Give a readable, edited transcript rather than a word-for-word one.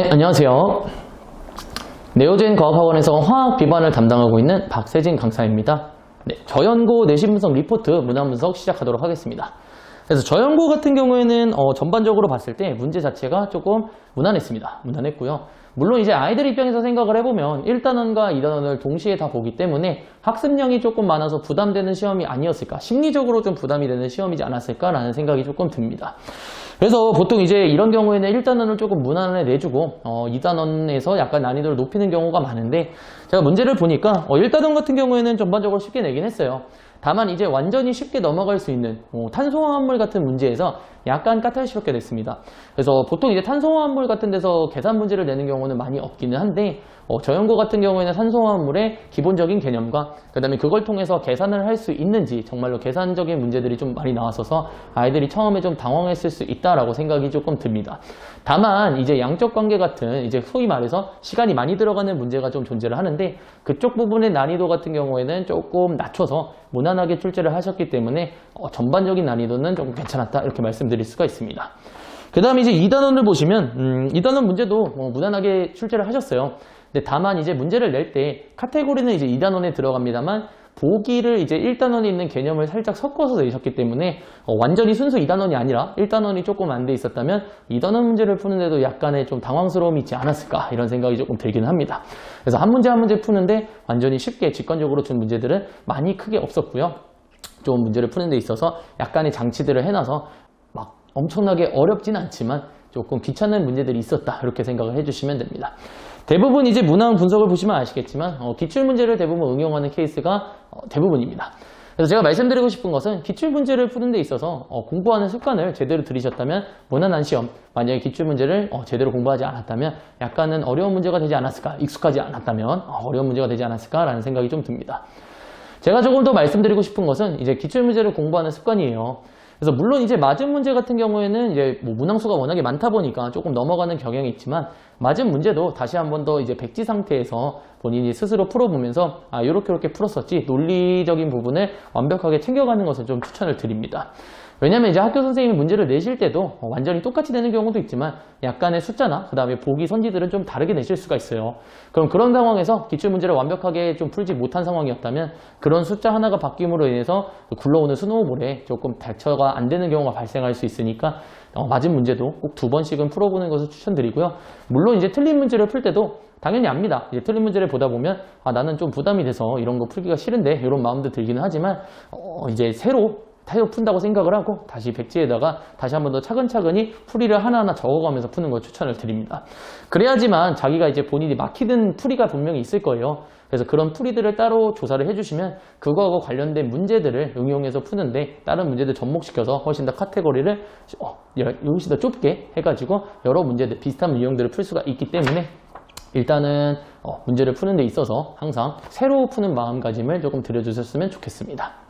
네, 안녕하세요. 네오젠 과학학원에서 화학 비반을 담당하고 있는 박세진 강사입니다. 네, 저연고 내신 분석 리포트 문항 분석 시작하도록 하겠습니다. 그래서 저연고 같은 경우에는 전반적으로 봤을 때 문제 자체가 조금 무난했습니다. 무난했고요. 물론 이제 아이들 입장에서 생각을 해보면 1단원과 2단원을 동시에 다 보기 때문에 학습량이 조금 많아서 부담되는 시험이 아니었을까, 심리적으로 좀 부담이 되는 시험이지 않았을까라는 생각이 조금 듭니다. 그래서 보통 이제 이런 경우에는 1단원을 조금 무난하게 내주고 2단원에서 약간 난이도를 높이는 경우가 많은데, 제가 문제를 보니까 1단원 같은 경우에는 전반적으로 쉽게 내긴 했어요. 다만 이제 완전히 쉽게 넘어갈 수 있는 탄소화합물 같은 문제에서 약간 까탈스럽게 됐습니다. 그래서 보통 이제 탄소화합물 같은 데서 계산 문제를 내는 경우는 많이 없기는 한데, 저연고 같은 경우에는 탄소화합물의 기본적인 개념과 그 다음에 그걸 통해서 계산을 할 수 있는지 정말로 계산적인 문제들이 좀 많이 나왔어서 아이들이 처음에 좀 당황했을 수 있다라고 생각이 조금 듭니다. 다만 이제 양적 관계 같은 이제 소위 말해서 시간이 많이 들어가는 문제가 좀 존재를 하는데, 그쪽 부분의 난이도 같은 경우에는 조금 낮춰서 무난하게 출제를 하셨기 때문에 전반적인 난이도는 조금 괜찮았다 이렇게 말씀드릴 수가 있습니다. 그 다음에 이제 2단원을 보시면 2단원 문제도 무난하게 출제를 하셨어요. 근데 다만 이제 문제를 낼 때 카테고리는 이제 2단원에 들어갑니다만 보기를 이제 1단원에 있는 개념을 살짝 섞어서 내셨기 때문에 완전히 순수 2단원이 아니라 1단원이 조금 안 돼 있었다면 2단원 문제를 푸는데도 약간의 좀 당황스러움이 있지 않았을까 이런 생각이 조금 들기는 합니다. 그래서 한 문제 한 문제 푸는데 완전히 쉽게 직관적으로 준 문제들은 많이 크게 없었고요. 좀 문제를 푸는 데 있어서 약간의 장치들을 해놔서 막 엄청나게 어렵진 않지만 조금 귀찮은 문제들이 있었다 이렇게 생각을 해주시면 됩니다. 대부분 이제 문항 분석을 보시면 아시겠지만 기출문제를 대부분 응용하는 케이스가 대부분입니다. 그래서 제가 말씀드리고 싶은 것은 기출문제를 푸는 데 있어서 공부하는 습관을 제대로 들이셨다면 무난한 시험, 만약에 기출문제를 제대로 공부하지 않았다면 약간은 어려운 문제가 되지 않았을까, 익숙하지 않았다면 어려운 문제가 되지 않았을까라는 생각이 좀 듭니다. 제가 조금 더 말씀드리고 싶은 것은 이제 기출문제를 공부하는 습관이에요. 그래서 물론 이제 맞은 문제 같은 경우에는 이제 문항수가 워낙에 많다 보니까 조금 넘어가는 경향이 있지만, 맞은 문제도 다시 한 번 더 이제 백지 상태에서 본인이 스스로 풀어보면서 요렇게 풀었었지, 논리적인 부분을 완벽하게 챙겨가는 것을 좀 추천을 드립니다. 왜냐면 이제 학교 선생님이 문제를 내실 때도 완전히 똑같이 내는 경우도 있지만 약간의 숫자나 그 다음에 보기 선지들은 좀 다르게 내실 수가 있어요. 그럼 그런 상황에서 기출문제를 완벽하게 좀 풀지 못한 상황이었다면 그런 숫자 하나가 바뀜으로 인해서 굴러오는 스노우볼에 조금 대처가 안 되는 경우가 발생할 수 있으니까 맞은 문제도 꼭 2번씩은 풀어보는 것을 추천드리고요. 물론 이제 틀린 문제를 풀 때도 당연히 압니다. 이제 틀린 문제를 보다 보면 나는 좀 부담이 돼서 이런 거 풀기가 싫은데 이런 마음도 들기는 하지만 이제 새로 푼다고 생각을 하고 다시 백지에다가 다시 한 번 더 차근차근히 풀이를 하나하나 적어가면서 푸는 걸 추천을 드립니다. 그래야지만 자기가 이제 본인이 막히는 풀이가 분명히 있을 거예요. 그래서 그런 풀이들을 따로 조사를 해주시면 그거하고 관련된 문제들을 응용해서 푸는데 다른 문제들 접목시켜서 훨씬 더 카테고리를 훨씬 더 좁게 해가지고 여러 문제들, 비슷한 유형들을 풀 수가 있기 때문에 일단은 문제를 푸는 데 있어서 항상 새로 푸는 마음가짐을 조금 들여주셨으면 좋겠습니다.